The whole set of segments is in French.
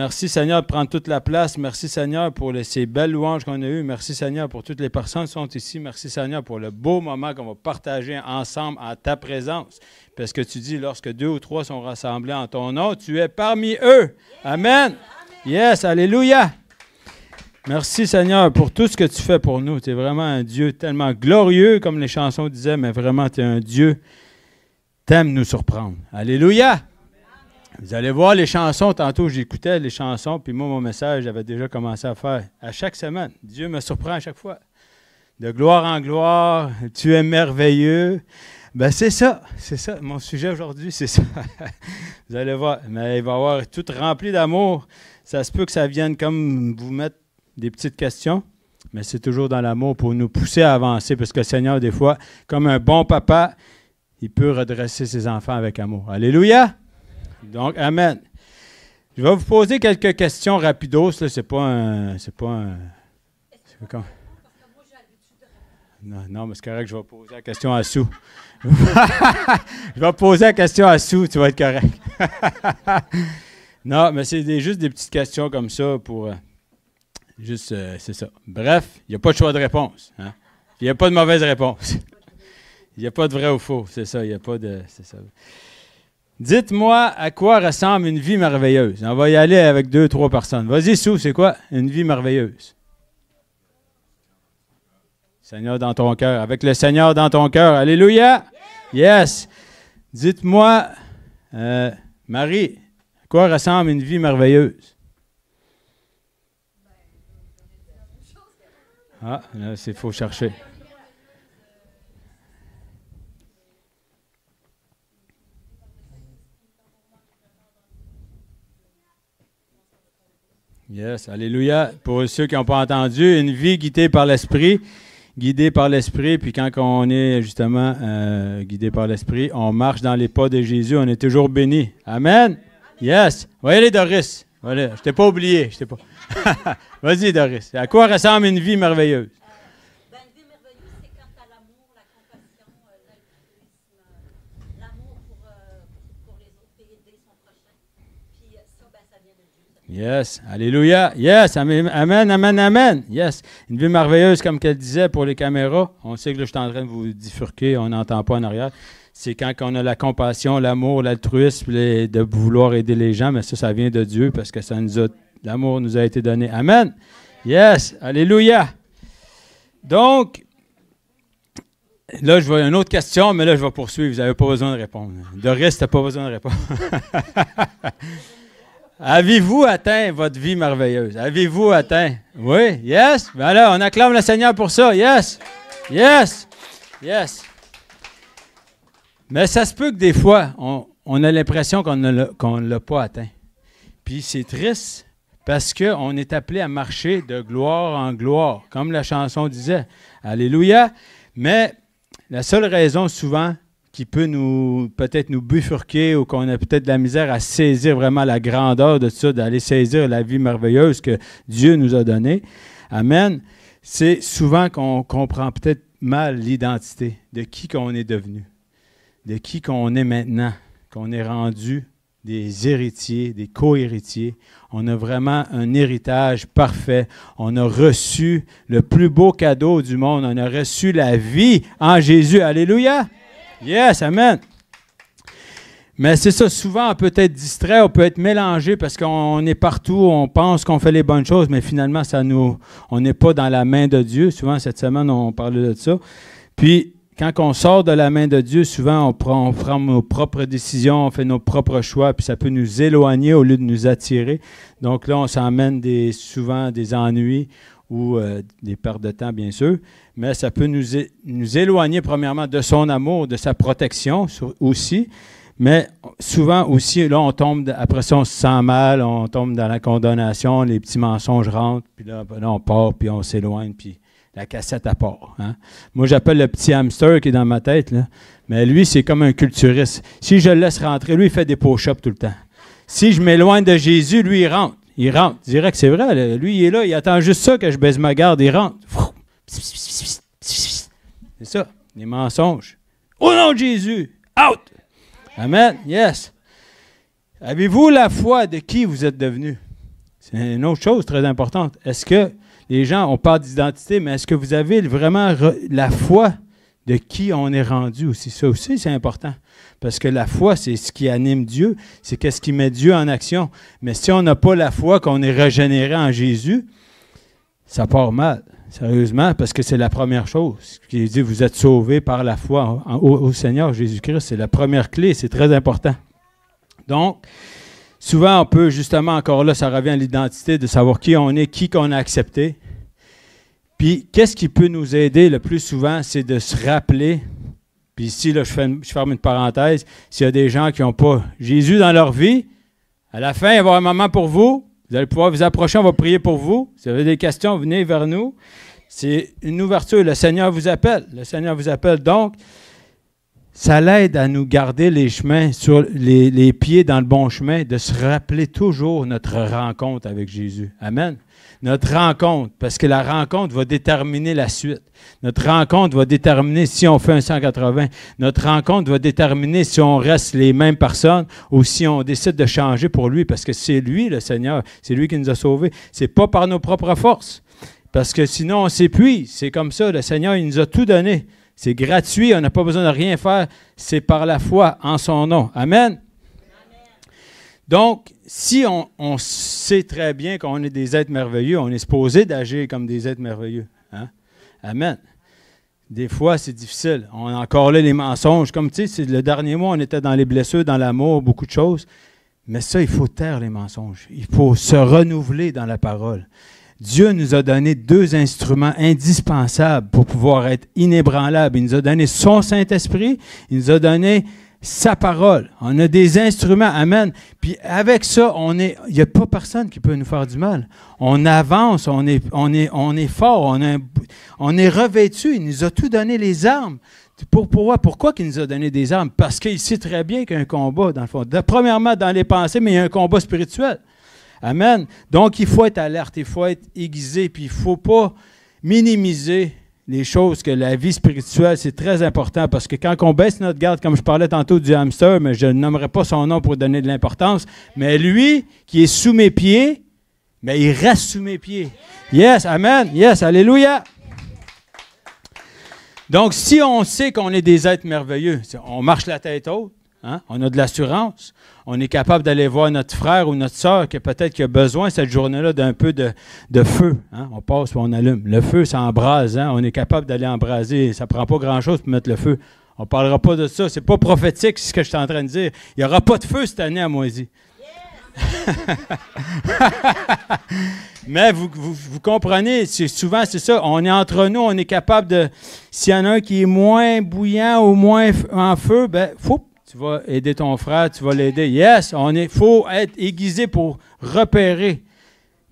Merci Seigneur de prendre toute la place. Merci Seigneur pour ces belles louanges qu'on a eues. Merci Seigneur pour toutes les personnes qui sont ici. Merci Seigneur pour le beau moment qu'on va partager ensemble en ta présence. Parce que tu dis, lorsque 2 ou 3 sont rassemblés en ton nom, tu es parmi eux. Amen. Yes, alléluia. Merci Seigneur pour tout ce que tu fais pour nous. Tu es vraiment un Dieu tellement glorieux, comme les chansons disaient, mais vraiment tu es un Dieu, t'aimes nous surprendre. Alléluia. Vous allez voir les chansons, tantôt j'écoutais les chansons, puis moi mon message, j'avais déjà commencé à faire à chaque semaine. Dieu me surprend à chaque fois. De gloire en gloire, tu es merveilleux. Ben c'est ça, mon sujet aujourd'hui, c'est ça. Vous allez voir, mais il va y avoir tout rempli d'amour. Ça se peut que ça vienne comme vous mettre des petites questions, mais c'est toujours dans l'amour pour nous pousser à avancer, parce que le Seigneur, des fois, comme un bon papa, il peut redresser ses enfants avec amour. Alléluia! Donc, amen. Je vais vous poser quelques questions rapidos. Là, c'est pas un... Non, mais c'est correct, je vais poser la question à Sue. Je vais poser la question à Sue, tu vas être correct. Non, mais c'est juste des petites questions comme ça pour... c'est ça. Bref, il n'y a pas de choix de réponse. Hein? Il n'y a pas de mauvaise réponse. Il n'y a pas de vrai ou faux, c'est ça. Il n'y a pas de... C'est ça. Dites-moi à quoi ressemble une vie merveilleuse. On va y aller avec 2 ou 3 personnes. Vas-y, Sue, c'est quoi une vie merveilleuse? Seigneur dans ton cœur. Avec le Seigneur dans ton cœur. Alléluia! Yes! Dites-moi, Marie, à quoi ressemble une vie merveilleuse? Ah, là, il faut chercher. Yes, alléluia. Pour ceux qui n'ont pas entendu, une vie guidée par l'Esprit, puis quand on est justement guidé par l'Esprit, on marche dans les pas de Jésus, on est toujours béni. Amen. Yes. Voyez Doris. Voilà. Je ne t'ai pas oublié. Vas-y, Doris. À quoi ressemble une vie merveilleuse? Une vie merveilleuse, c'est quand tu as l'amour, la compassion, l'altruisme, l'amour pour les autres et aider son prochain. Puis ça, ça vient de Dieu. Yes. Alléluia. Yes. Amen, amen, amen. Yes. Une vie merveilleuse, comme qu'elle disait pour les caméras. On sait que là, je suis en train de vous bifurquer. On n'entend pas en arrière. C'est quand on a la compassion, l'amour, l'altruisme, de vouloir aider les gens. Mais ça vient de Dieu parce que l'amour nous a été donné. Amen. Yes. Alléluia. Donc, là, je vois une autre question, mais là, je vais poursuivre. Vous n'avez pas besoin de répondre. Doris, tu n'as pas besoin de répondre. Avez-vous atteint votre vie merveilleuse? Avez-vous atteint? Oui? Yes? Ben là, on acclame le Seigneur pour ça. Yes? Yes? Yes? Mais ça se peut que des fois, on a l'impression qu'on ne l'a pas atteint. Puis c'est triste parce qu'on est appelé à marcher de gloire en gloire, comme la chanson disait. Alléluia! Mais la seule raison souvent qui peut peut-être nous bifurquer ou qu'on a peut-être de la misère à saisir vraiment la grandeur de ça, d'aller saisir la vie merveilleuse que Dieu nous a donnée. Amen. C'est souvent qu'on comprend peut-être mal l'identité de qui qu'on est devenu, de qui qu'on est maintenant, qu'on est rendu des héritiers, des co-héritiers. On a vraiment un héritage parfait. On a reçu le plus beau cadeau du monde. On a reçu la vie en Jésus. Alléluia! Yes, amen. Mais c'est ça, souvent on peut être distrait, on peut être mélangé parce qu'on est partout, on pense qu'on fait les bonnes choses, mais finalement, on n'est pas dans la main de Dieu. Souvent, cette semaine, on parlait de ça. Puis, quand on sort de la main de Dieu, souvent, on prend nos propres décisions, on fait nos propres choix, puis ça peut nous éloigner au lieu de nous attirer. Donc là, on s'emmène souvent des ennuis ou des pertes de temps, bien sûr, mais ça peut nous éloigner, premièrement, de son amour, de sa protection aussi, mais souvent aussi, là, on tombe, après ça, on se sent mal, on tombe dans la condamnation, les petits mensonges rentrent, puis là on part, puis on s'éloigne, puis la cassette à part. Hein? Moi, j'appelle le petit hamster qui est dans ma tête, là, mais lui, c'est comme un culturiste. Si je le laisse rentrer, lui, il fait des push-ups tout le temps. Si je m'éloigne de Jésus, lui, il rentre. Il rentre. Je dirais que c'est vrai. Là. Lui, il est là. Il attend juste ça que je baisse ma garde. Il rentre. C'est ça. Les mensonges. Au nom de Jésus. Out. Amen. Yes. Avez-vous la foi de qui vous êtes devenu? C'est une autre chose très importante. Est-ce que les gens, on parle d'identité, mais est-ce que vous avez vraiment la foi de qui on est rendu aussi? Ça aussi, c'est important. Parce que la foi, c'est ce qui anime Dieu, c'est qu'est-ce qui met Dieu en action. Mais si on n'a pas la foi qu'on est régénéré en Jésus, ça part mal, sérieusement, parce que c'est la première chose. Il dit, vous êtes sauvés par la foi au Seigneur Jésus-Christ. C'est la première clé, c'est très important. Donc, souvent, on peut justement, encore là, ça revient à l'identité, de savoir qui on est, qui qu'on a accepté. Puis, qu'est-ce qui peut nous aider le plus souvent, c'est de se rappeler. Puis ici, là, je ferme une parenthèse. S'il y a des gens qui n'ont pas Jésus dans leur vie, à la fin, il va y avoir un moment pour vous. Vous allez pouvoir vous approcher, on va prier pour vous. Si vous avez des questions, venez vers nous. C'est une ouverture. Le Seigneur vous appelle. Le Seigneur vous appelle. Donc, ça l'aide à nous garder les chemins, sur les pieds dans le bon chemin, de se rappeler toujours notre rencontre avec Jésus. Amen. Notre rencontre, parce que la rencontre va déterminer la suite. Notre rencontre va déterminer si on fait un 180. Notre rencontre va déterminer si on reste les mêmes personnes ou si on décide de changer pour lui, parce que c'est lui, le Seigneur. C'est lui qui nous a sauvés. C'est pas par nos propres forces, parce que sinon on s'épuise. C'est comme ça, le Seigneur, il nous a tout donné. C'est gratuit, on n'a pas besoin de rien faire. C'est par la foi en son nom. Amen. Donc, si on sait très bien qu'on est des êtres merveilleux, on est supposé d'agir comme des êtres merveilleux. Hein? Amen. Des fois, c'est difficile. On a encore là les mensonges. Comme tu sais, le dernier mois, on était dans les blessures, dans l'amour, beaucoup de choses. Mais ça, il faut taire les mensonges. Il faut se renouveler dans la parole. Dieu nous a donné 2 instruments indispensables pour pouvoir être inébranlables. Il nous a donné son Saint-Esprit, il nous a donné sa parole. On a des instruments, amen. Puis avec ça, il n'y a pas personne qui peut nous faire du mal. On avance, on est fort, on est revêtu. Il nous a tout donné les armes. Pourquoi il nous a donné des armes? Parce qu'il sait très bien qu'il y a un combat, dans le fond. Premièrement, dans les pensées, mais il y a un combat spirituel. Amen. Donc, il faut être alerte, il faut être aiguisé, puis il ne faut pas minimiser les choses que la vie spirituelle, c'est très important, parce que quand on baisse notre garde, comme je parlais tantôt du hamster, mais je ne nommerai pas son nom pour donner de l'importance, mais lui, qui est sous mes pieds, mais il reste sous mes pieds. Yes, amen, yes, alléluia. Donc, si on sait qu'on est des êtres merveilleux, on marche la tête haute, hein? On a de l'assurance. On est capable d'aller voir notre frère ou notre sœur qui peut-être a besoin cette journée-là d'un peu de feu. Hein? On passe et on allume. Le feu, ça embrase. Hein? On est capable d'aller embraser. Ça ne prend pas grand-chose pour mettre le feu. On ne parlera pas de ça. Ce n'est pas prophétique, c'est ce que je suis en train de dire. Il n'y aura pas de feu cette année à Moisy. Mais vous comprenez, souvent c'est ça. On est entre nous, on est capable de... S'il y en a un qui est moins bouillant ou moins en feu, ben tu vas aider ton frère, tu vas l'aider. Yes, faut être aiguisé pour repérer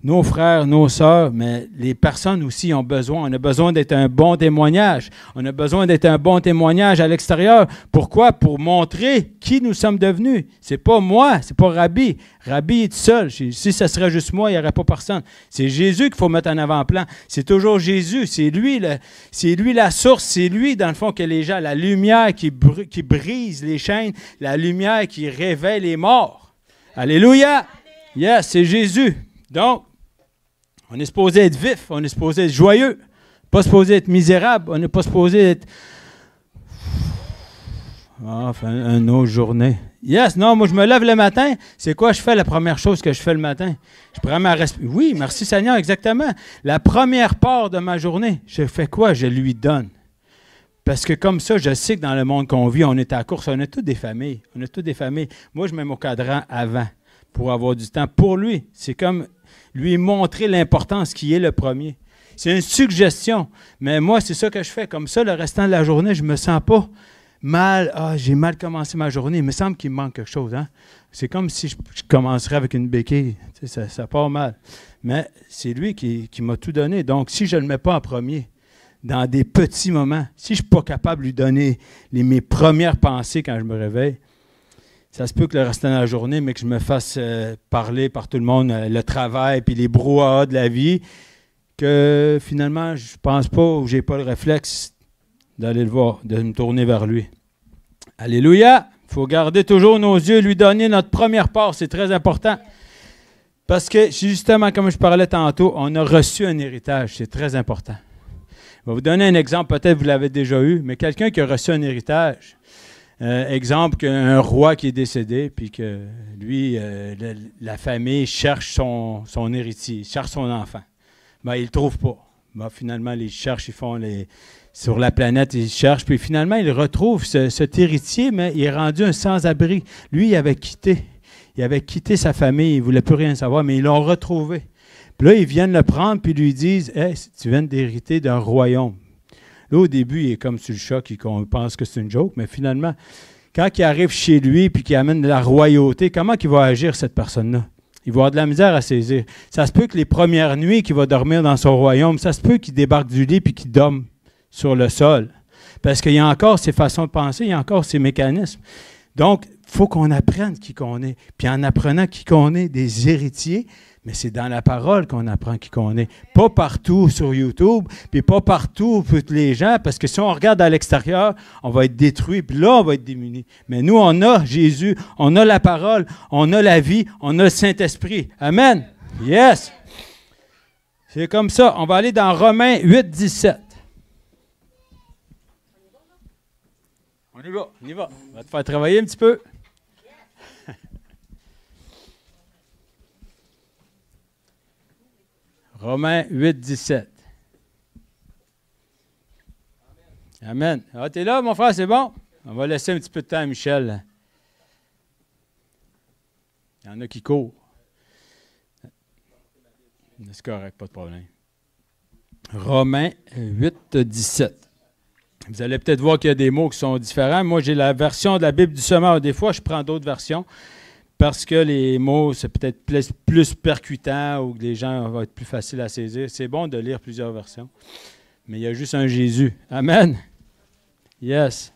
nos frères, nos sœurs, mais les personnes aussi ont besoin. On a besoin d'être un bon témoignage. On a besoin d'être un bon témoignage à l'extérieur. Pourquoi? Pour montrer qui nous sommes devenus. C'est pas moi, c'est pas Rabbi. Rabbi est tout seul. Si ce serait juste moi, il n'y aurait pas personne. C'est Jésus qu'il faut mettre en avant-plan. C'est toujours Jésus. C'est lui la source. C'est lui, dans le fond, que les gens, la lumière qui brise les chaînes, la lumière qui réveille les morts. Alléluia! Yes, c'est Jésus. Donc, on est supposé être vif, on est supposé être joyeux, pas supposé être misérable, on n'est pas supposé être... Enfin, une autre journée. Yes, non, moi je me lève le matin, c'est quoi je fais la première chose que je fais le matin? Je prends ma respiration. Oui, merci Seigneur, exactement. La première part de ma journée, je fais quoi? Je lui donne. Parce que comme ça, je sais que dans le monde qu'on vit, on est à la course, on a toutes des familles. Moi, je mets mon cadran avant pour avoir du temps pour lui. C'est comme... lui montrer l'importance qui est le premier. C'est une suggestion, mais moi, c'est ça que je fais. Comme ça, le restant de la journée, je ne me sens pas mal. Ah, j'ai mal commencé ma journée. Il me semble qu'il me manque quelque chose. Hein? C'est comme si je commencerais avec une béquille. Tu sais, ça part mal. Mais c'est lui qui m'a tout donné. Donc, si je ne le mets pas en premier, dans des petits moments, si je ne suis pas capable de lui donner mes premières pensées quand je me réveille, ça se peut que le restant de la journée, mais que je me fasse parler par tout le monde, le travail, puis les brouhahas de la vie, que finalement, je ne pense pas ou je n'ai pas le réflexe d'aller le voir, de me tourner vers lui. Alléluia! Il faut garder toujours nos yeux, lui donner notre première part, c'est très important. Parce que, justement, comme je parlais tantôt, on a reçu un héritage. C'est très important. Je vais vous donner un exemple, peut-être vous l'avez déjà eu, mais quelqu'un qui a reçu un héritage. Exemple, qu'un roi qui est décédé, puis que lui, la famille cherche son héritier, cherche son enfant. Ben, il ne le trouve pas. Ben, finalement, ils cherchent, sur la planète, ils cherchent, puis finalement, ils retrouvent cet héritier, mais il est rendu un sans-abri. Lui, il avait quitté sa famille, il ne voulait plus rien savoir, mais ils l'ont retrouvé. Puis là, ils viennent le prendre, puis lui disent « Hey, tu viens d'hériter d'un royaume. » Là, au début, il est comme sur le choc, on pense que c'est une joke, mais finalement, quand il arrive chez lui puis qu'il amène de la royauté, comment il va agir, cette personne-là? Il va avoir de la misère à saisir. Ça se peut que les premières nuits qu'il va dormir dans son royaume, ça se peut qu'il débarque du lit puis qu'il dorme sur le sol. Parce qu'il y a encore ses façons de penser, il y a encore ses mécanismes. Donc, il faut qu'on apprenne qui qu'on est. Puis en apprenant qui qu'on est, des héritiers, mais c'est dans la parole qu'on apprend qui qu'on est. Pas partout sur YouTube, puis pas partout pour tous les gens, parce que si on regarde à l'extérieur, on va être détruit, puis là, on va être démuni. Mais nous, on a Jésus, on a la parole, on a la vie, on a le Saint-Esprit. Amen. Yes. C'est comme ça. On va aller dans Romains 8, 17. On y va, on y va. On va te faire travailler un petit peu. Romains 8, 17. Amen. Ah, t'es là, mon frère, c'est bon? On va laisser un petit peu de temps à Michel. Il y en a qui courent. C'est correct, pas de problème. Romains 8, 17. Vous allez peut-être voir qu'il y a des mots qui sont différents. Moi, j'ai la version de la Bible du Semeur. Des fois, je prends d'autres versions parce que les mots, c'est peut-être plus percutant ou que les gens vont être plus faciles à saisir. C'est bon de lire plusieurs versions. Mais il y a juste un Jésus. Amen. Yes.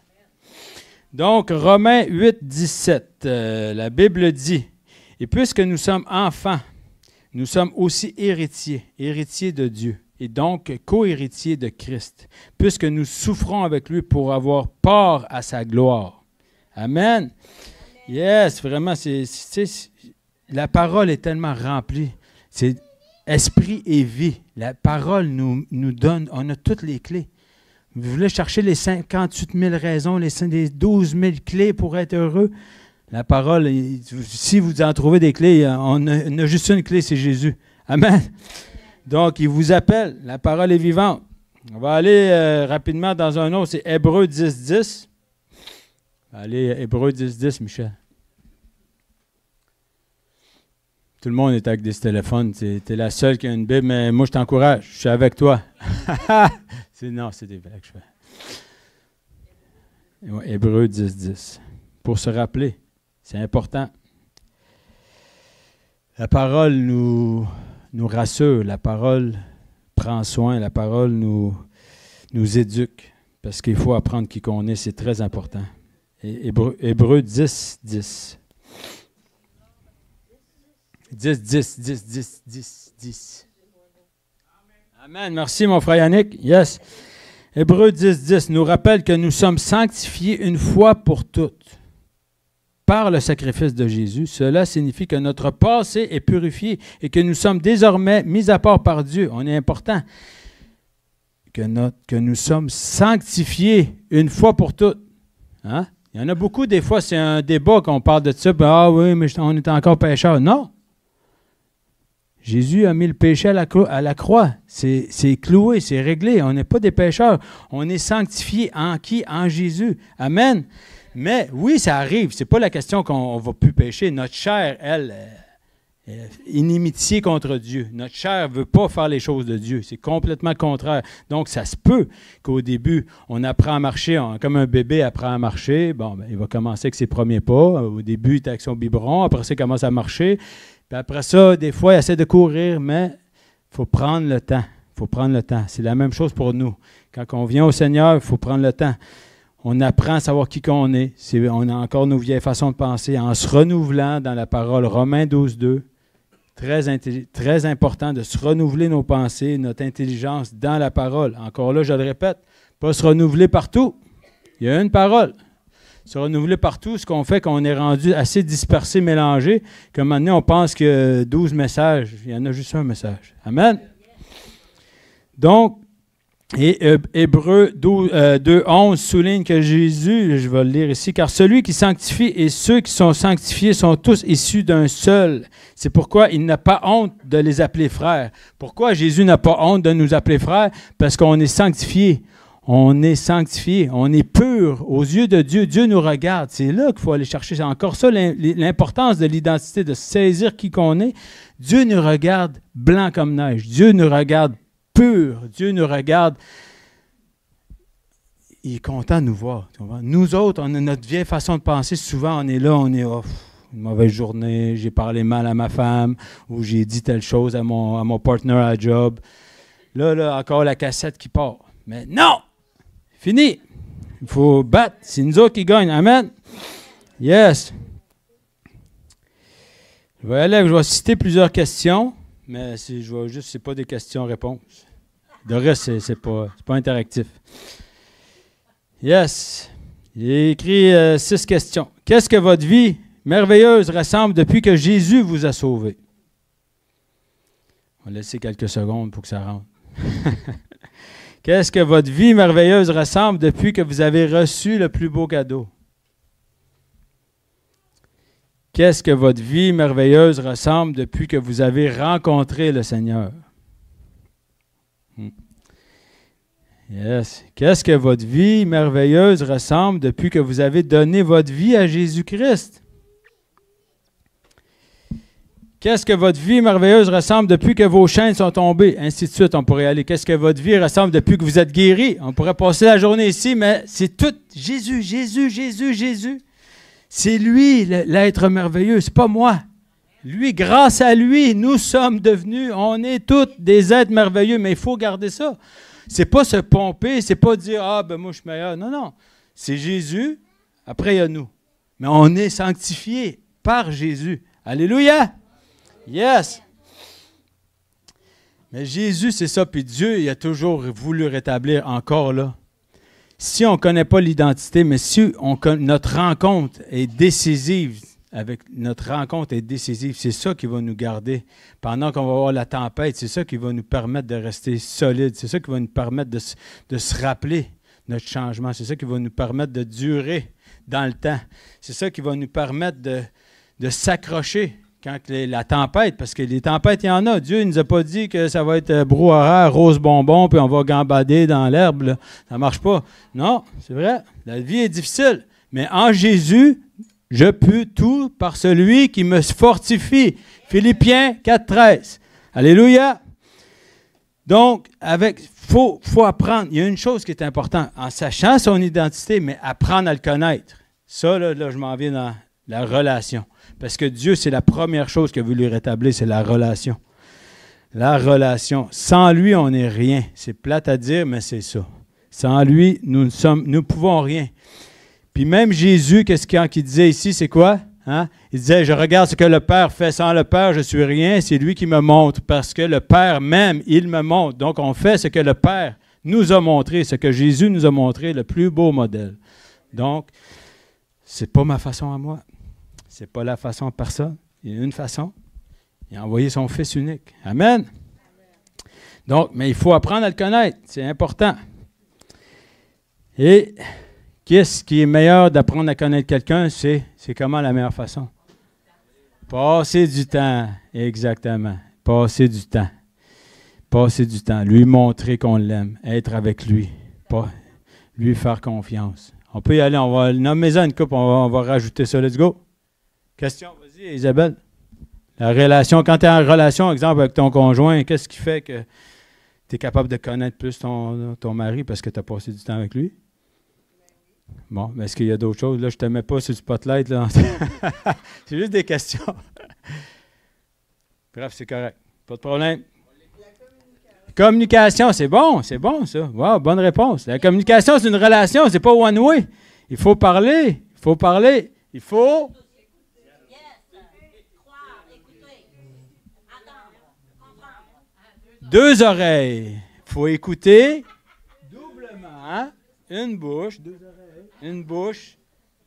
Donc, Romains 8, 17. La Bible dit, « Et puisque nous sommes enfants, nous sommes aussi héritiers de Dieu. Et donc co-héritiers de Christ, puisque nous souffrons avec lui pour avoir part à sa gloire. » Amen. Yes, vraiment, la parole est tellement remplie. C'est esprit et vie. La parole nous donne, on a toutes les clés. Vous voulez chercher les 58 000 raisons, les 12 000 clés pour être heureux? La parole, si vous en trouvez des clés, on a juste une clé, c'est Jésus. Amen. Donc, il vous appelle. La parole est vivante. On va aller rapidement dans un autre. C'est Hébreux 10, 10. Allez, Hébreux 10, 10, Michel. Tout le monde est avec des téléphones. Tu es la seule qui a une Bible, mais moi, je t'encourage. Je suis avec toi. Non, c'est des blagues que je fais. Ouais, Hébreux 10, 10. Pour se rappeler, c'est important. La parole nous rassure, la parole prend soin, la parole nous éduque, parce qu'il faut apprendre qui qu'on est, c'est très important. Hébreux 10, 10. 10, 10, 10, 10, 10, 10. Amen. Merci, mon frère Yannick. Yes. Hébreux 10, 10 nous rappelle que nous sommes sanctifiés une fois pour toutes par le sacrifice de Jésus. Cela signifie que notre passé est purifié et que nous sommes désormais mis à part par Dieu. On est important. Que nous sommes sanctifiés une fois pour toutes. Hein? Il y en a beaucoup, des fois, c'est un débat qu'on parle de ça. Ah oui, mais on est encore pécheurs. Non. Jésus a mis le péché à la croix. C'est cloué, c'est réglé. On n'est pas des pécheurs. On est sanctifiés en qui? En Jésus. Amen. Mais oui, ça arrive. Ce n'est pas la question qu'on ne va plus pécher. Notre chair, elle, est inimitié contre Dieu. Notre chair ne veut pas faire les choses de Dieu. C'est complètement contraire. Donc, ça se peut qu'au début, on apprend à marcher, comme un bébé apprend à marcher. Bon, ben, il va commencer avec ses premiers pas. Au début, il est avec son biberon. Après ça, il commence à marcher. Puis après ça, des fois, il essaie de courir, mais il faut prendre le temps. Il faut prendre le temps. C'est la même chose pour nous. Quand on vient au Seigneur, il faut prendre le temps. On apprend à savoir qui qu'on est. On a encore nos vieilles façons de penser en se renouvelant dans la parole. Romains 12, 2. Très important de se renouveler nos pensées, notre intelligence dans la parole. Encore là, je le répète, pas se renouveler partout. Il y a une parole. se renouveler partout, ce qu'on fait qu'on est rendu assez dispersé, mélangé, que maintenant on pense que 12 messages, il y en a juste un message. Amen. Donc, et Hébreux 2:11 souligne que Jésus, je vais le lire ici, car celui qui sanctifie et ceux qui sont sanctifiés sont tous issus d'un seul. C'est pourquoi il n'a pas honte de les appeler frères. Pourquoi Jésus n'a pas honte de nous appeler frères? Parce qu'on est sanctifié. On est sanctifié, on est pur aux yeux de Dieu. Dieu nous regarde. C'est là qu'il faut aller chercher. C'est encore ça l'importance de l'identité, de saisir qui qu'on est. Dieu nous regarde blanc comme neige. Dieu nous regarde pur. Dieu nous regarde. Il est content de nous voir. Nous autres, on a notre vieille façon de penser. Souvent, on est là, on est une mauvaise journée, j'ai parlé mal à ma femme ou j'ai dit telle chose à mon partner à la job. Là, encore la cassette qui part. Mais non! Fini. Il faut battre. C'est nous autres qui gagnent. Amen. Yes. Je vais citer plusieurs questions, mais c'est pas des questions-réponses. De reste, c'est pas interactif. Yes. J'ai écrit 6 questions. Qu'est-ce que votre vie merveilleuse ressemble depuis que Jésus vous a sauvé? On va laisser quelques secondes pour que ça rentre. Qu'est-ce que votre vie merveilleuse ressemble depuis que vous avez reçu le plus beau cadeau? Qu'est-ce que votre vie merveilleuse ressemble depuis que vous avez rencontré le Seigneur? Yes. Qu'est-ce que votre vie merveilleuse ressemble depuis que vous avez donné votre vie à Jésus-Christ? Qu'est-ce que votre vie merveilleuse ressemble depuis que vos chaînes sont tombées? Ainsi de suite, on pourrait aller. Qu'est-ce que votre vie ressemble depuis que vous êtes guéri? On pourrait passer la journée ici, mais c'est tout Jésus, Jésus, Jésus, Jésus. C'est lui, l'être merveilleux, c'est pas moi. Lui, grâce à lui, nous sommes devenus, on est tous des êtres merveilleux, mais il faut garder ça. C'est pas se pomper, c'est pas dire « Ah, ben moi, je suis meilleur ». Non, non. C'est Jésus, après il y a nous. Mais on est sanctifiés par Jésus. Alléluia! Yes! Mais Jésus, c'est ça. Puis Dieu, il a toujours voulu rétablir encore là. Si on ne connaît pas l'identité, mais si notre rencontre est décisive, c'est ça qui va nous garder. Pendant qu'on va avoir la tempête, c'est ça qui va nous permettre de rester solide. C'est ça qui va nous permettre de se rappeler notre changement. C'est ça qui va nous permettre de durer dans le temps. C'est ça qui va nous permettre de s'accrocher quand la tempête, parce que les tempêtes, il y en a. Dieu ne nous a pas dit que ça va être brouhaha, rose bonbon, puis on va gambader dans l'herbe. Là. Ça ne marche pas. Non, c'est vrai. La vie est difficile. Mais en Jésus, je peux tout par celui qui me fortifie. Philippiens 4,13. Alléluia. Donc, faut apprendre. Il y a une chose qui est importante. En sachant son identité, mais apprendre à le connaître. Ça, là je m'en viens dans la relation. Parce que Dieu, c'est la première chose qu'il a voulu rétablir, c'est la relation. La relation. Sans lui, on n'est rien. C'est plate à dire, mais c'est ça. Sans lui, nous ne pouvons rien. Puis même Jésus, qu'est-ce qu'il disait ici, c'est quoi? Hein? Il disait, je regarde ce que le Père fait. Sans le Père, je ne suis rien. C'est lui qui me montre. Parce que le Père même, il me montre. Donc, on fait ce que le Père nous a montré, ce que Jésus nous a montré, le plus beau modèle. Donc, ce n'est pas ma façon à moi. Ce n'est pas la façon de personne. Il y a une façon. Il a envoyé son Fils unique. Amen. Donc, mais il faut apprendre à le connaître. C'est important. Et qu'est-ce qui est meilleur d'apprendre à connaître quelqu'un? C'est comment la meilleure façon? Passer du temps. Exactement. Passer du temps. Passer du temps. Lui montrer qu'on l'aime. Être avec lui. Pas lui faire confiance. On peut y aller. On va nommer ça une coupe. On va rajouter ça. Let's go. Question, vas-y Isabelle. La relation, quand tu es en relation, exemple, avec ton conjoint, qu'est-ce qui fait que tu es capable de connaître plus ton mari parce que tu as passé du temps avec lui? Bon, mais est-ce qu'il y a d'autres choses? Là, je ne te mets pas sur le spotlight. Là. C'est juste des questions. Bref, c'est correct. Pas de problème. Communication, c'est bon ça. Wow, bonne réponse. La communication, c'est une relation, c'est pas one way. Il faut parler. Il faut... Deux oreilles. Il faut écouter doublement. Hein? Une bouche, deux oreilles. Une bouche,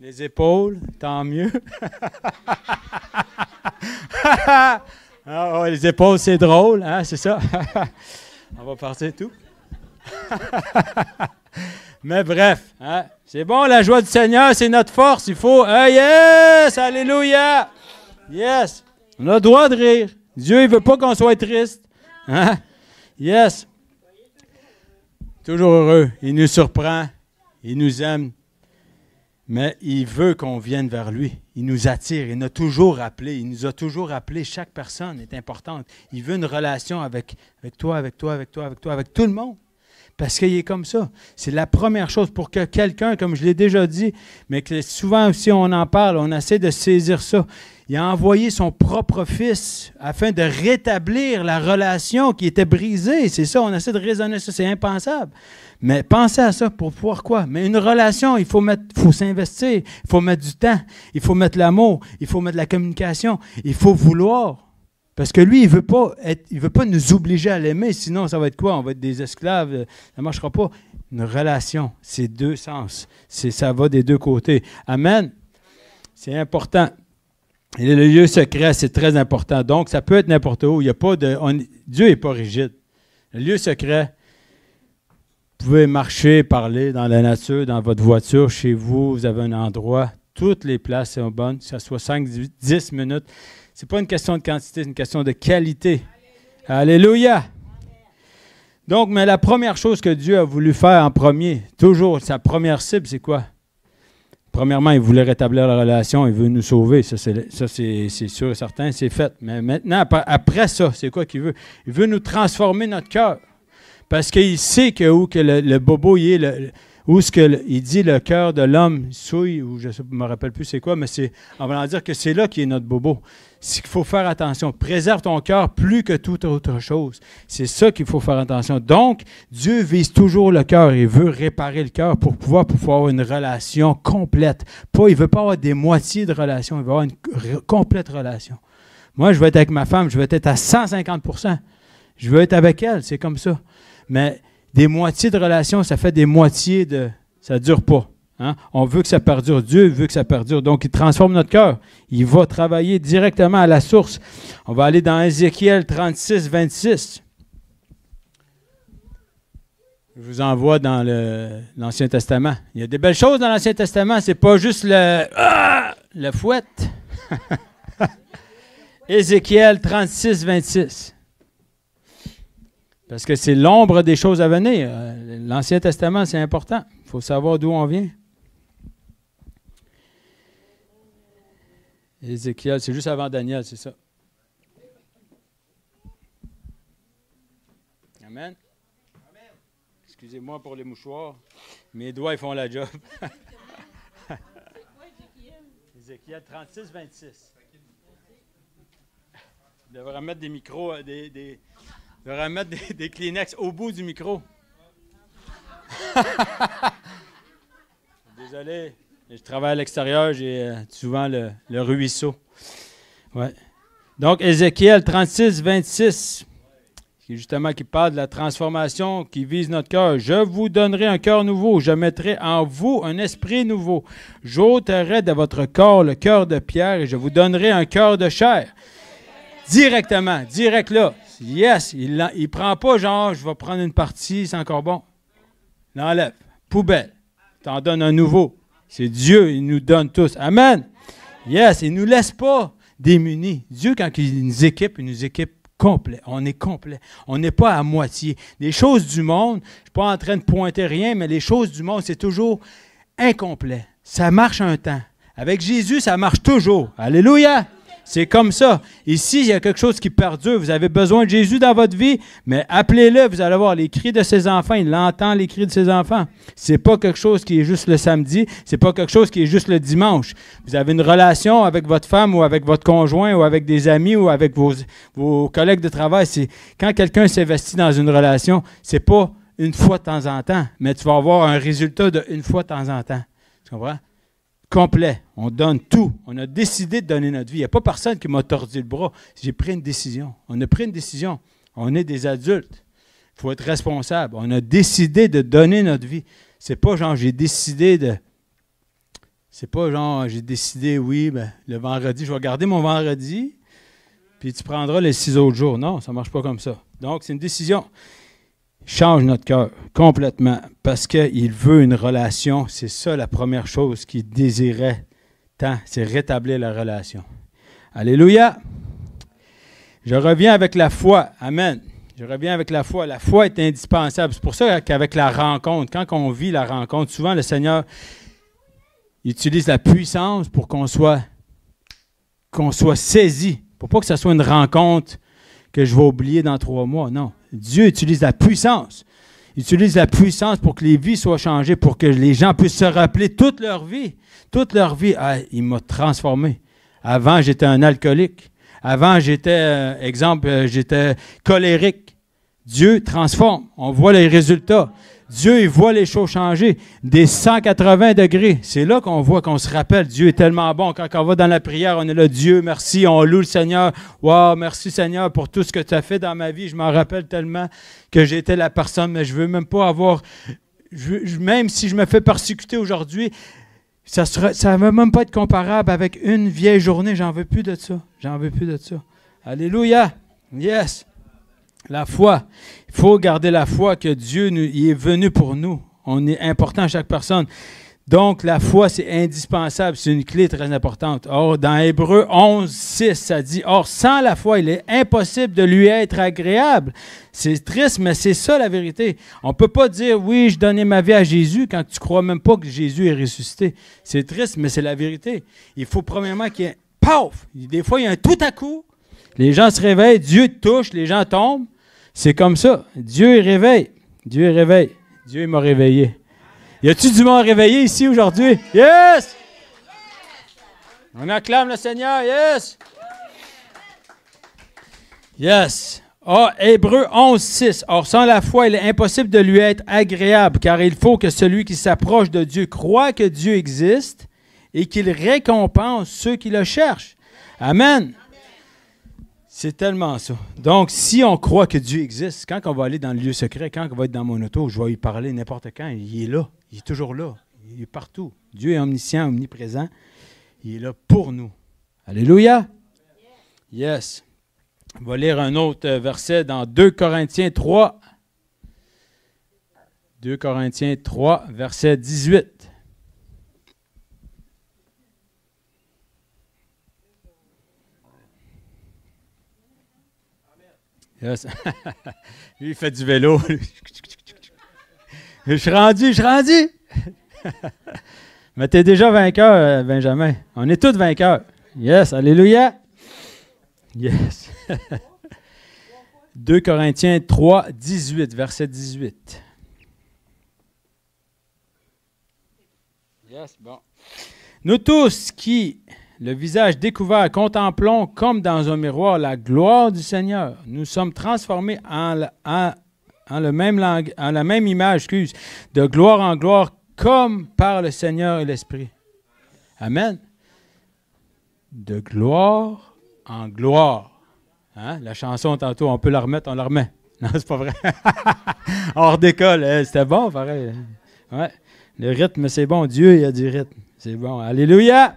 Les épaules, tant mieux. Ah, ouais, les épaules, c'est drôle, hein, c'est ça. On va partir tout. Mais bref, hein, c'est bon, la joie du Seigneur, c'est notre force. Il faut, yes, alléluia, yes. On a le droit de rire. Dieu, il ne veut pas qu'on soit triste. Hein? Yes. Toujours heureux. Il nous surprend. Il nous aime. Mais il veut qu'on vienne vers lui. Il nous attire. Il nous a toujours appelé. Il nous a toujours appelé. Chaque personne est importante. Il veut une relation avec toi, avec toi, avec toi, avec toi, avec tout le monde. Parce qu'il est comme ça. C'est la première chose pour que quelqu'un, comme je l'ai déjà dit, mais que souvent aussi on en parle, on essaie de saisir ça. Il a envoyé son propre fils afin de rétablir la relation qui était brisée. C'est ça, on essaie de raisonner ça, c'est impensable. Mais pensez à ça pour pouvoir quoi? Mais une relation, il faut s'investir, il faut mettre du temps, il faut mettre l'amour, il faut mettre la communication, il faut vouloir. Parce que lui, il veut pas nous obliger à l'aimer, sinon ça va être quoi? On va être des esclaves, ça ne marchera pas. Une relation, c'est deux sens, ça va des deux côtés. Amen. C'est important. Et le lieu secret, c'est très important. Donc, ça peut être n'importe où. Il y a pas de, Dieu n'est pas rigide. Le lieu secret, vous pouvez marcher, parler dans la nature, dans votre voiture, chez vous, vous avez un endroit. Toutes les places sont bonnes, que ce soit 5, 10 minutes. Ce n'est pas une question de quantité, c'est une question de qualité. Alléluia! Donc, mais la première chose que Dieu a voulu faire en premier, toujours, sa première cible, c'est quoi? Premièrement, il voulait rétablir la relation, il veut nous sauver. Ça, c'est sûr et certain, c'est fait. Mais maintenant, après ça, c'est quoi qu'il veut? Il veut nous transformer notre cœur. Parce qu'il sait que où que le bobo il est, où ce que il dit le cœur de l'homme souille, ou je ne me rappelle plus c'est quoi, mais on va en dire que c'est là qui est notre bobo. C'est qu'il faut faire attention. Préserve ton cœur plus que toute autre chose. C'est ça qu'il faut faire attention. Donc, Dieu vise toujours le cœur. Il veut réparer le cœur pour pouvoir avoir une relation complète. Il ne veut pas avoir des moitiés de relation. Il veut avoir une complète relation. Moi, je veux être avec ma femme, je veux être à 150%. Je veux être avec elle, c'est comme ça. Mais des moitiés de relation, ça fait des moitiés de... Ça ne dure pas. Hein? On veut que ça perdure. Dieu veut que ça perdure. Donc, il transforme notre cœur. Il va travailler directement à la source. On va aller dans Ézéchiel 36, 26. Je vous envoie dans l'Ancien Testament. Il y a des belles choses dans l'Ancien Testament. Ce n'est pas juste le fouette. Ézéchiel 36, 26. Parce que c'est l'ombre des choses à venir. L'Ancien Testament, c'est important. Il faut savoir d'où on vient. Ézéchiel, c'est juste avant Daniel, c'est ça. Amen. Excusez-moi pour les mouchoirs. Mes doigts, ils font la job. Ézéchiel 36, 26. Je devrais mettre des micros, je devrais mettre des Kleenex au bout du micro. Désolé, je travaille à l'extérieur, j'ai souvent le ruisseau. Ouais. Donc, Ézéchiel 36, 26, qui parle de la transformation qui vise notre cœur. « Je vous donnerai un cœur nouveau, je mettrai en vous un esprit nouveau. J'ôterai de votre corps le cœur de pierre et je vous donnerai un cœur de chair. » Directement, direct là. Yes, il ne prend pas genre, je vais prendre une partie, c'est encore bon. Il enlève. Poubelle. T'en donnes un nouveau. C'est Dieu, il nous donne tous. Amen. Yes, il ne nous laisse pas démunis. Dieu, quand il nous équipe complet. On est complet. On n'est pas à moitié. Les choses du monde, je ne suis pas en train de pointer rien, mais les choses du monde, c'est toujours incomplet. Ça marche un temps. Avec Jésus, ça marche toujours. Alléluia. C'est comme ça. Ici, il y a quelque chose qui perdure. Vous avez besoin de Jésus dans votre vie, mais appelez-le, vous allez voir les cris de ses enfants. Il entend les cris de ses enfants. Ce n'est pas quelque chose qui est juste le samedi. Ce n'est pas quelque chose qui est juste le dimanche. Vous avez une relation avec votre femme ou avec votre conjoint ou avec des amis ou avec vos collègues de travail. Quand quelqu'un s'investit dans une relation, ce n'est pas une fois de temps en temps, mais tu vas avoir un résultat de une fois de temps en temps. Tu comprends? Complet. On donne tout. On a décidé de donner notre vie. Il n'y a pas personne qui m'a tordu le bras. J'ai pris une décision. On a pris une décision. On est des adultes. Il faut être responsable. On a décidé de donner notre vie. C'est pas genre j'ai décidé de C'est pas genre, j'ai décidé, oui, ben, le vendredi, je vais garder mon vendredi, puis tu prendras les 6 autres jours. Non, ça ne marche pas comme ça. Donc, c'est une décision. Il change notre cœur complètement parce qu'il veut une relation. C'est ça la première chose qu'il désirait tant, c'est rétablir la relation. Alléluia! Je reviens avec la foi. Amen. Je reviens avec la foi. La foi est indispensable. C'est pour ça qu'avec la rencontre, quand on vit la rencontre, souvent le Seigneur utilise la puissance pour qu'on soit saisi. Pour pas que ce soit une rencontre que je vais oublier dans 3 mois. Non. Dieu utilise la puissance. Il utilise la puissance pour que les vies soient changées, pour que les gens puissent se rappeler toute leur vie. Toute leur vie. Ah, il m'a transformé. Avant, j'étais un alcoolique. Avant, j'étais colérique. Dieu transforme. On voit les résultats. Dieu, il voit les choses changer. Des 180 degrés. C'est là qu'on voit, qu'on se rappelle. Dieu est tellement bon. Quand on va dans la prière, on est là, Dieu, merci. On loue le Seigneur. Wow, merci Seigneur pour tout ce que tu as fait dans ma vie. Je m'en rappelle tellement que j'étais la personne, mais je ne veux même pas avoir... même si je me fais persécuter aujourd'hui, ça ne va même pas être comparable avec une vieille journée. J'en veux plus de ça. J'en veux plus de ça. Alléluia. Yes. La foi. Il faut garder la foi que Dieu il est venu pour nous. On est important à chaque personne. Donc, la foi, c'est indispensable. C'est une clé très importante. Or, dans Hébreux 11, 6, ça dit, « Or, sans la foi, il est impossible de lui être agréable. » C'est triste, mais c'est ça la vérité. On ne peut pas dire, « Oui, je donnais ma vie à Jésus » quand tu ne crois même pas que Jésus est ressuscité. C'est triste, mais c'est la vérité. Il faut premièrement qu'il y ait « Paf! » Des fois, il y a un tout à coup. Les gens se réveillent, Dieu touche, les gens tombent. C'est comme ça. Dieu il réveille. Dieu il réveille. Dieu il m'a réveillé. Y a-t-il du monde réveillé ici aujourd'hui? Yes! On acclame le Seigneur. Yes! Yes. Hébreux 11, 6. Or, sans la foi, il est impossible de lui être agréable, car il faut que celui qui s'approche de Dieu croit que Dieu existe et qu'il récompense ceux qui le cherchent. Amen. C'est tellement ça. Donc, si on croit que Dieu existe, quand on va aller dans le lieu secret, quand on va être dans mon auto, je vais lui parler n'importe quand, il est là. Il est toujours là. Il est partout. Dieu est omniscient, omniprésent. Il est là pour nous. Alléluia. Yes. On va lire un autre verset dans 2 Corinthiens 3. 2 Corinthiens 3, verset 18. Yes. Lui, il fait du vélo. Je suis rendu. Mais tu es déjà vainqueur, Benjamin. On est tous vainqueurs. Yes, alléluia. Yes. 2 Corinthiens 3, 18, verset 18. Yes, bon. Nous tous qui, le visage découvert, contemplons comme dans un miroir la gloire du Seigneur. Nous sommes transformés en la même image, de gloire en gloire, comme par le Seigneur et l'Esprit. Amen. De gloire en gloire. Hein? La chanson, tantôt, on peut la remettre, on la remet. Non, c'est pas vrai. Hors d'école, c'était bon, pareil. Ouais. Le rythme, c'est bon. Dieu, il y a du rythme. C'est bon. Alléluia.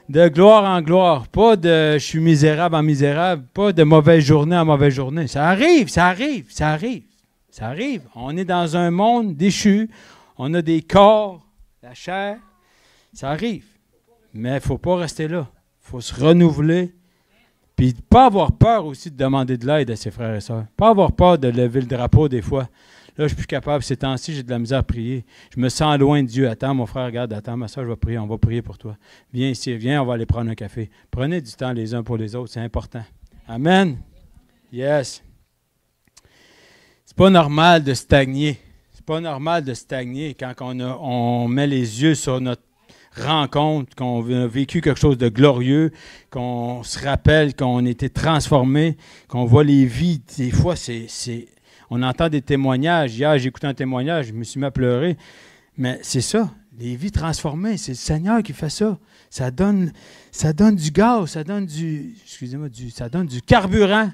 De gloire en gloire. Pas de je suis misérable en misérable. Pas de mauvaise journée en mauvaise journée. Ça arrive. On est dans un monde déchu. On a des corps, la chair. Ça arrive. Mais il ne faut pas rester là. Il faut se renouveler. Puis pas avoir peur aussi de demander de l'aide à ses frères et sœurs. Pas avoir peur de lever le drapeau des fois. Là, je ne suis plus capable. Ces temps-ci, j'ai de la misère à prier. Je me sens loin de Dieu. Attends, mon frère, regarde, attends, ma soeur, je vais prier. On va prier pour toi. Viens ici, viens, on va aller prendre un café. Prenez du temps les uns pour les autres, c'est important. Amen. Yes. C'est pas normal de stagner. C'est pas normal de stagner quand on met les yeux sur notre rencontre, qu'on a vécu quelque chose de glorieux, qu'on se rappelle qu'on a été transformé, qu'on voit les vies. Des fois, on entend des témoignages. Hier, j'ai écouté un témoignage, je me suis mis à pleurer. Mais c'est ça, les vies transformées, c'est le Seigneur qui fait ça. Ça donne du gaz, ça donne ça donne du carburant.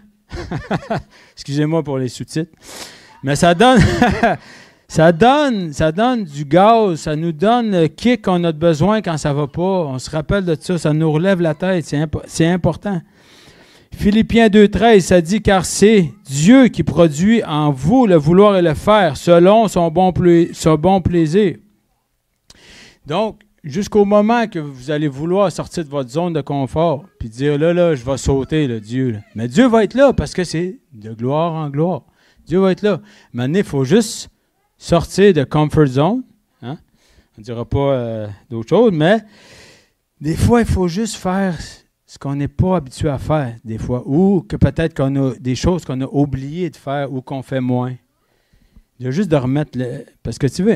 Excusez-moi pour les sous-titres. Mais ça donne Ça donne du gaz, ça nous donne le kick qu'on a besoin quand ça ne va pas. On se rappelle de ça, ça nous relève la tête, c'est important. Philippiens 2,13, ça dit « Car c'est Dieu qui produit en vous le vouloir et le faire, selon son bon plaisir. » Donc, jusqu'au moment que vous allez vouloir sortir de votre zone de confort, puis dire, là, je vais sauter, là, Dieu. Là. Mais Dieu va être là, parce que c'est de gloire en gloire. Dieu va être là. Maintenant, il faut juste sortir de comfort zone. Hein? On ne dira pas d'autre chose, mais des fois, il faut juste faire ce qu'on n'est pas habitué à faire, des fois. Ou que peut-être qu'on a des choses qu'on a oublié de faire ou qu'on fait moins. Il y a juste de remettre parce que tu vois,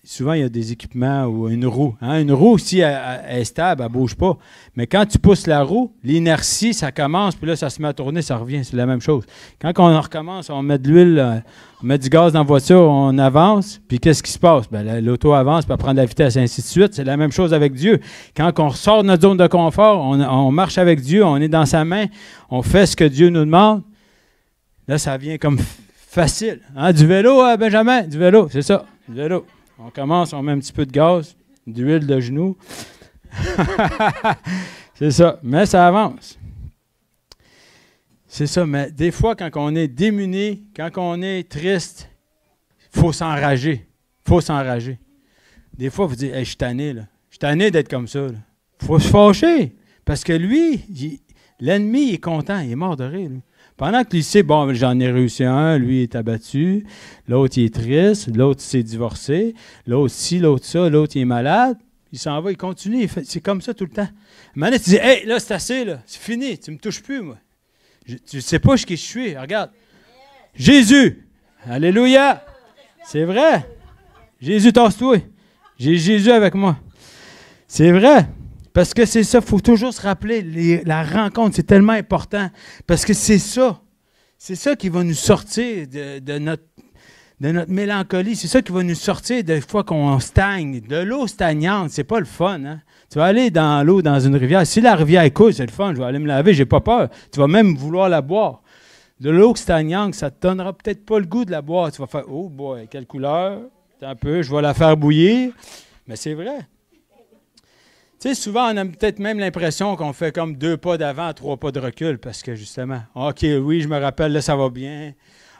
souvent, il y a des équipements ou une roue. Hein? Une roue, si elle est stable, elle ne bouge pas. Mais quand tu pousses la roue, l'inertie, ça commence, puis là, ça se met à tourner, ça revient. C'est la même chose. Quand on recommence, on met de l'huile, on met du gaz dans la voiture, on avance, puis qu'est-ce qui se passe? Bien, l'auto avance, puis elle prend de la vitesse, et ainsi de suite. C'est la même chose avec Dieu. Quand on ressort de notre zone de confort, on marche avec Dieu, on est dans sa main, on fait ce que Dieu nous demande. Là, ça vient comme facile. Hein? Du vélo, Benjamin? Du vélo, c'est ça, du vélo. On commence, on met un petit peu de gaz, d'huile de genou. C'est ça, mais ça avance. C'est ça, mais des fois, quand on est démuni, quand on est triste, il faut s'enrager. Il faut s'enrager. Des fois, vous dites, hey, je suis tanné, là. Je suis tanné d'être comme ça. Il faut se fâcher. Parce que lui, l'ennemi, il est content, il est mort de rire, lui. Pendant que lui sait, bon, j'en ai réussi un, lui est abattu, l'autre il est triste, l'autre s'est divorcé, l'autre ci, l'autre ça, l'autre il est malade, il s'en va, il continue, c'est comme ça tout le temps. Maintenant, tu dis, hey, là, c'est assez, là, c'est fini, tu ne me touches plus, moi. Tu ne sais pas qui je suis, regarde. Jésus, alléluia, c'est vrai. Jésus, tasse-toi. J'ai Jésus avec moi. C'est vrai. Parce que c'est ça, il faut toujours se rappeler, la rencontre, c'est tellement important. Parce que c'est ça qui va nous sortir de notre mélancolie. C'est ça qui va nous sortir des fois qu'on stagne. De l'eau stagnante, c'est pas le fun. Hein? Tu vas aller dans l'eau, dans une rivière. Si la rivière coule, c'est le fun, je vais aller me laver, j'ai pas peur. Tu vas même vouloir la boire. De l'eau stagnante, ça ne te donnera peut-être pas le goût de la boire. Tu vas faire, oh boy, quelle couleur, un peu, je vais la faire bouillir. Mais c'est vrai. Tu sais, souvent, on a peut-être même l'impression qu'on fait comme 2 pas d'avant, 3 pas de recul, parce que justement, OK, oui, je me rappelle, là, ça va bien.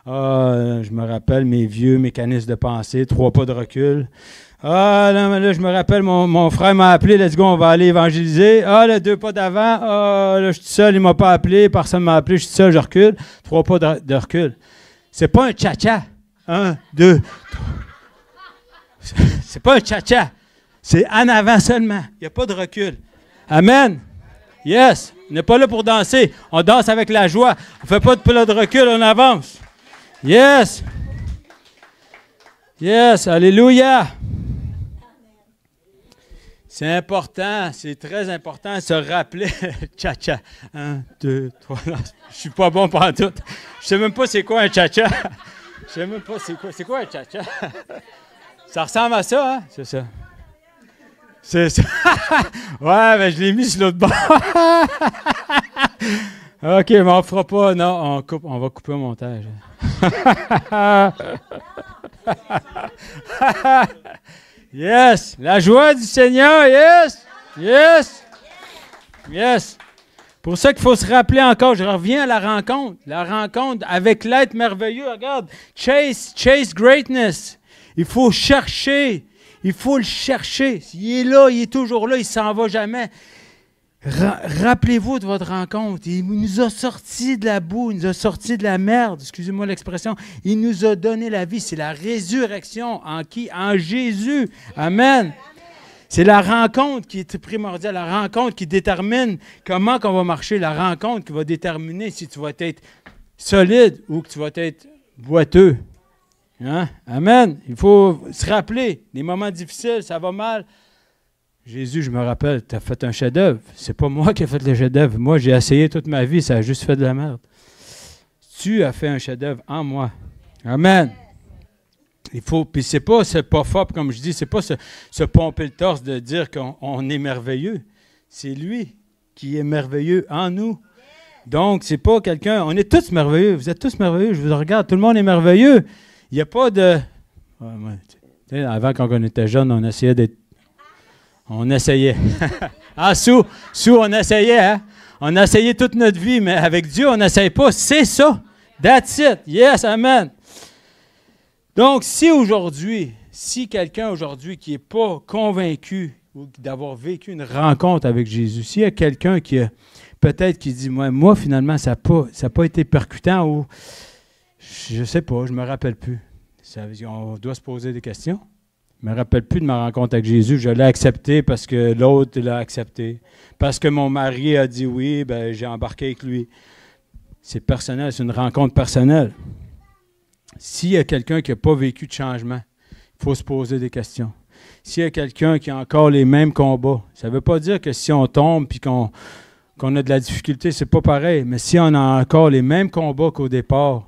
Ah, je me rappelle mes vieux mécanismes de pensée, 3 pas de recul. Ah, là, je me rappelle, mon frère m'a appelé, let's go, on va aller évangéliser. Ah, là, 2 pas d'avant. Ah, là, je suis seul, il ne m'a pas appelé, personne ne m'a appelé, je suis seul, je recule. 3 pas de recul. C'est pas un tcha-tcha. 1, 2, 3. C'est pas un tcha-tcha. C'est en avant seulement. Il n'y a pas de recul. Amen. Yes. On n'est pas là pour danser. On danse avec la joie. On ne fait pas de recul, on avance. Yes. Yes. Alléluia. C'est important. C'est très important de se rappeler. Tcha-tcha. 1, 2, 3. Je ne suis pas bon pour tout. Je ne sais même pas c'est quoi un tcha-tcha. Je ne sais même pas c'est quoi. C'est quoi un tcha-tcha? Ça ressemble à ça, hein? C'est ça. C'est ça. Ouais, mais je l'ai mis sur l'autre bord. OK, mais on ne fera pas. Non, on va couper au montage. Yes! La joie du Seigneur, yes! Yes! Yes! Pour ça qu'il faut se rappeler encore, je reviens à la rencontre avec l'être merveilleux. Regarde, chase greatness. Il faut chercher. Il faut le chercher. Il est là, il est toujours là, il ne s'en va jamais. Rappelez-vous de votre rencontre. Il nous a sortis de la boue, il nous a sortis de la merde, excusez-moi l'expression. Il nous a donné la vie. C'est la résurrection. En qui? En Jésus. Amen. C'est la rencontre qui est primordiale, la rencontre qui détermine comment on va marcher, la rencontre qui va déterminer si tu vas être solide ou que tu vas être boiteux. Hein? Amen. Il faut se rappeler, les moments difficiles, ça va mal. Jésus, je me rappelle, tu as fait un chef-d'œuvre. C'est pas moi qui ai fait le chef-d'œuvre. Moi, j'ai essayé toute ma vie, ça a juste fait de la merde. Tu as fait un chef-d'œuvre en moi. Amen. Il faut, puis c'est pas ce puff-up, comme je dis, c'est pas se pomper le torse de dire qu'on est merveilleux. C'est lui qui est merveilleux en nous. Donc, c'est pas quelqu'un, on est tous merveilleux, vous êtes tous merveilleux, je vous regarde, tout le monde est merveilleux. Il n'y a pas de Ouais, ouais. Tu sais, avant, quand on était jeune, on essayait d'être... On essayait. Ah, Sue, on essayait, hein? On a essayé toute notre vie, mais avec Dieu, on n'essaye pas. C'est ça. That's it. Yes, amen. Donc, si quelqu'un aujourd'hui qui n'est pas convaincu ou d'avoir vécu une rencontre avec Jésus, s'il y a quelqu'un qui a peut-être qui dit, moi finalement, ça n'a pas été percutant ou je ne sais pas, je ne me rappelle plus. On doit se poser des questions. Je ne me rappelle plus de ma rencontre avec Jésus. Je l'ai accepté parce que l'autre l'a accepté. Parce que mon mari a dit oui, ben, j'ai embarqué avec lui. C'est personnel, c'est une rencontre personnelle. S'il y a quelqu'un qui n'a pas vécu de changement, il faut se poser des questions. S'il y a quelqu'un qui a encore les mêmes combats, ça ne veut pas dire que si on tombe et qu'on a de la difficulté, c'est pas pareil. Mais si on a encore les mêmes combats qu'au départ,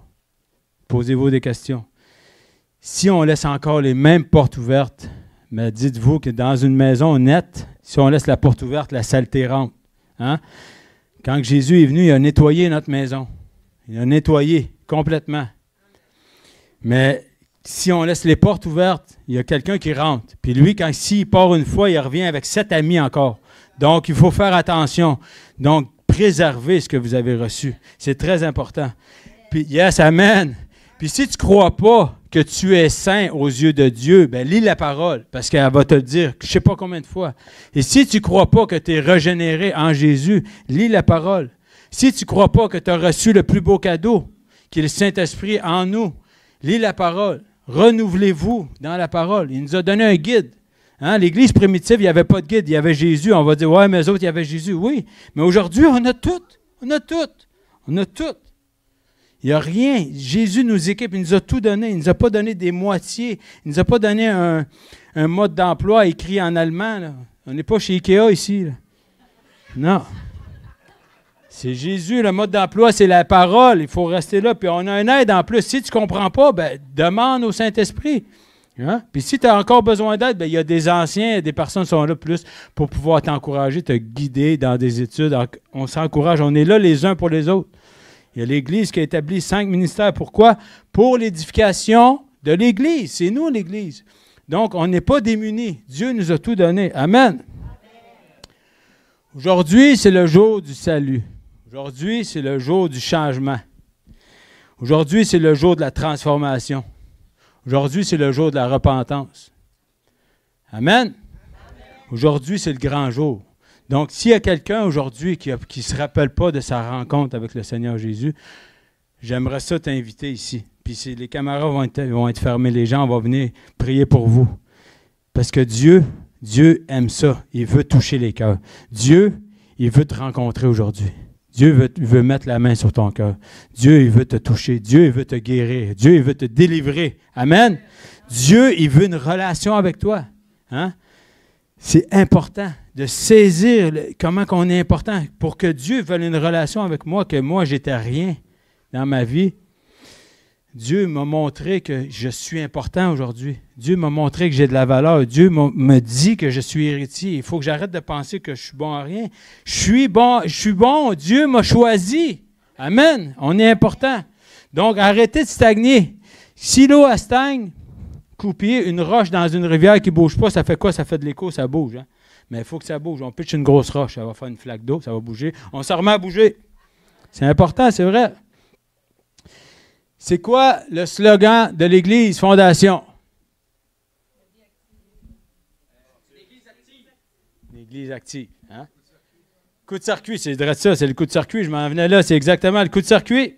posez-vous des questions. Si on laisse encore les mêmes portes ouvertes, mais dites-vous que dans une maison nette, si on laisse la porte ouverte, la saleté rentre. Hein? Quand Jésus est venu, il a nettoyé notre maison. Il a nettoyé complètement. Mais si on laisse les portes ouvertes, il y a quelqu'un qui rentre. Puis lui, s'il part une fois, il revient avec 7 amis encore. Donc, il faut faire attention. Donc, préservez ce que vous avez reçu. C'est très important. Puis, yes, amen. Puis si tu ne crois pas que tu es saint aux yeux de Dieu, bien, lis la parole, parce qu'elle va te le dire, je ne sais pas combien de fois. Et si tu ne crois pas que tu es régénéré en Jésus, lis la parole. Si tu ne crois pas que tu as reçu le plus beau cadeau, qui est le Saint-Esprit en nous, lis la parole. Renouvelez-vous dans la parole. Il nous a donné un guide. Hein? L'Église primitive, il n'y avait pas de guide, il y avait Jésus. On va dire, ouais, mais eux autres, il y avait Jésus. Oui, mais aujourd'hui, on a tout. On a tout. On a tout. Il n'y a rien. Jésus nous équipe, il nous a tout donné. Il ne nous a pas donné des moitiés. Il ne nous a pas donné un mode d'emploi écrit en allemand. Là. On n'est pas chez Ikea ici. Là. Non. C'est Jésus, le mode d'emploi, c'est la parole. Il faut rester là. Puis on a un aide en plus. Si tu ne comprends pas, ben, demande au Saint-Esprit. Hein? Puis si tu as encore besoin d'aide, ben, il y a des anciens, des personnes qui sont là plus pour pouvoir t'encourager, te guider dans des études. On s'encourage. On est là les uns pour les autres. Il y a l'Église qui a établi 5 ministères. Pourquoi? Pour l'édification de l'Église. C'est nous, l'Église. Donc, on n'est pas démunis. Dieu nous a tout donné. Amen. Aujourd'hui, c'est le jour du salut. Aujourd'hui, c'est le jour du changement. Aujourd'hui, c'est le jour de la transformation. Aujourd'hui, c'est le jour de la repentance. Amen. Aujourd'hui, c'est le grand jour. Donc, s'il y a quelqu'un aujourd'hui qui ne se rappelle pas de sa rencontre avec le Seigneur Jésus, j'aimerais ça t'inviter ici. Puis les caméras vont être fermées, les gens vont venir prier pour vous. Parce que Dieu aime ça. Il veut toucher les cœurs. Dieu, il veut te rencontrer aujourd'hui. Dieu veut mettre la main sur ton cœur. Dieu, il veut te toucher. Dieu, il veut te guérir. Dieu, il veut te délivrer. Amen. Dieu, il veut une relation avec toi. Hein? C'est important de saisir comment on est important pour que Dieu veuille une relation avec moi, que moi, j'étais rien dans ma vie. Dieu m'a montré que je suis important aujourd'hui. Dieu m'a montré que j'ai de la valeur. Dieu me dit que je suis héritier. Il faut que j'arrête de penser que je suis bon à rien. Je suis bon. Dieu m'a choisi. Amen. On est important. Donc, arrêtez de stagner. Si l'eau stagne, couper une roche dans une rivière qui ne bouge pas, ça fait quoi? Ça fait de l'écho, ça bouge. Hein? Mais il faut que ça bouge. On pitche une grosse roche, ça va faire une flaque d'eau, ça va bouger. On s'en remet à bouger. C'est important, c'est vrai. C'est quoi le slogan de l'Église Fondation? L'Église active. L'Église active. Hein? Coup de circuit, c'est vrai ça, c'est le coup de circuit. Je m'en venais là, c'est exactement le coup de circuit.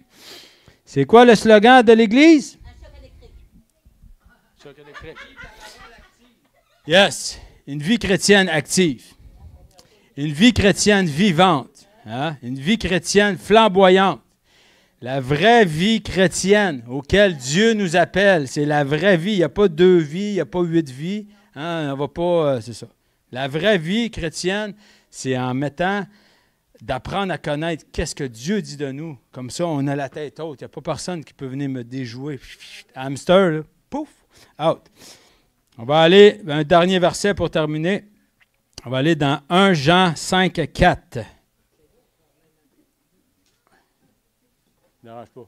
C'est quoi le slogan de l'Église? Choc électrique. Yes. Une vie chrétienne active. Une vie chrétienne vivante. Hein? Une vie chrétienne flamboyante. La vraie vie chrétienne auquel Dieu nous appelle, c'est la vraie vie. Il n'y a pas 2 vies, il n'y a pas 8 vies. Hein? On va pas, c'est ça. La vraie vie chrétienne, c'est en mettant, d'apprendre à connaître qu'est-ce que Dieu dit de nous. Comme ça, on a la tête haute. Il n'y a pas personne qui peut venir me déjouer. Hamster, là, pouf, out. On va aller, un dernier verset pour terminer. On va aller dans 1 Jean 5, 4. Ne dérange pas.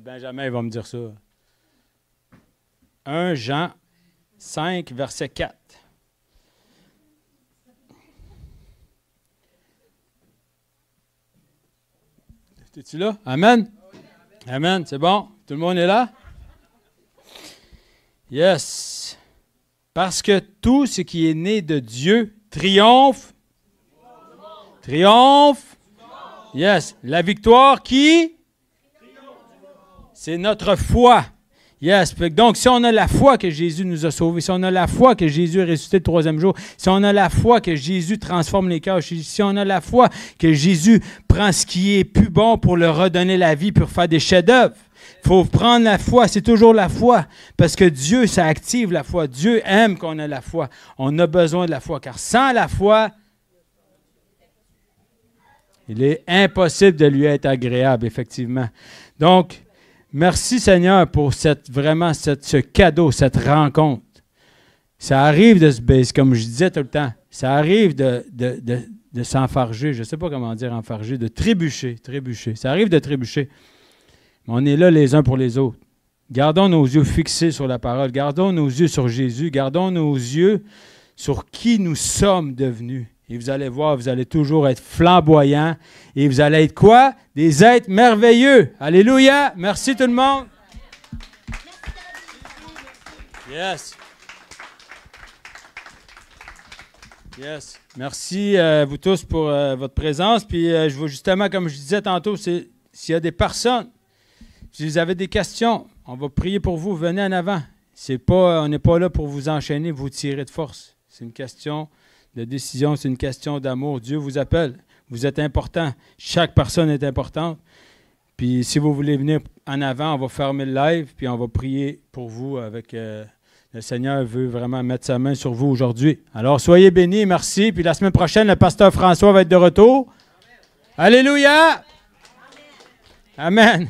Benjamin va me dire ça. 1 Jean 5, verset 4. Es-tu là? Amen? Amen, c'est bon? Tout le monde est là? Yes. Parce que tout ce qui est né de Dieu triomphe. Triomphe. Yes. La victoire qui? C'est notre foi. Yes. Donc, si on a la foi que Jésus nous a sauvés, si on a la foi que Jésus est ressuscité le troisième jour, si on a la foi que Jésus transforme les cœurs, si on a la foi que Jésus prend ce qui est plus bon pour leur redonner la vie, pour faire des chefs-d'œuvre, il faut prendre la foi, c'est toujours la foi, parce que Dieu, ça active la foi. Dieu aime qu'on ait la foi. On a besoin de la foi, car sans la foi, il est impossible de lui être agréable, effectivement. Donc, merci Seigneur pour ce cadeau, cette rencontre. Ça arrive de se baisser, comme je disais tout le temps, ça arrive de s'enfarger, je ne sais pas comment dire enfarger, de trébucher. Ça arrive de trébucher. Mais on est là les uns pour les autres. Gardons nos yeux fixés sur la parole, gardons nos yeux sur Jésus, gardons nos yeux sur qui nous sommes devenus. Et vous allez voir, vous allez toujours être flamboyants. Et vous allez être quoi? Des êtres merveilleux. Alléluia! Merci tout le monde. Yes. Yes. Merci vous tous pour votre présence. Puis je veux justement, comme je disais tantôt, s'il y a des personnes, si vous avez des questions, on va prier pour vous. Venez en avant. On n'est pas là pour vous enchaîner, vous tirer de force. C'est une question de décision, c'est une question d'amour. Dieu vous appelle. Vous êtes important. Chaque personne est importante. Puis si vous voulez venir en avant, on va fermer le live, puis on va prier pour vous avec... le Seigneur veut vraiment mettre sa main sur vous aujourd'hui. Alors, soyez bénis, merci. Puis la semaine prochaine, le pasteur François va être de retour. Amen. Alléluia! Amen. Amen.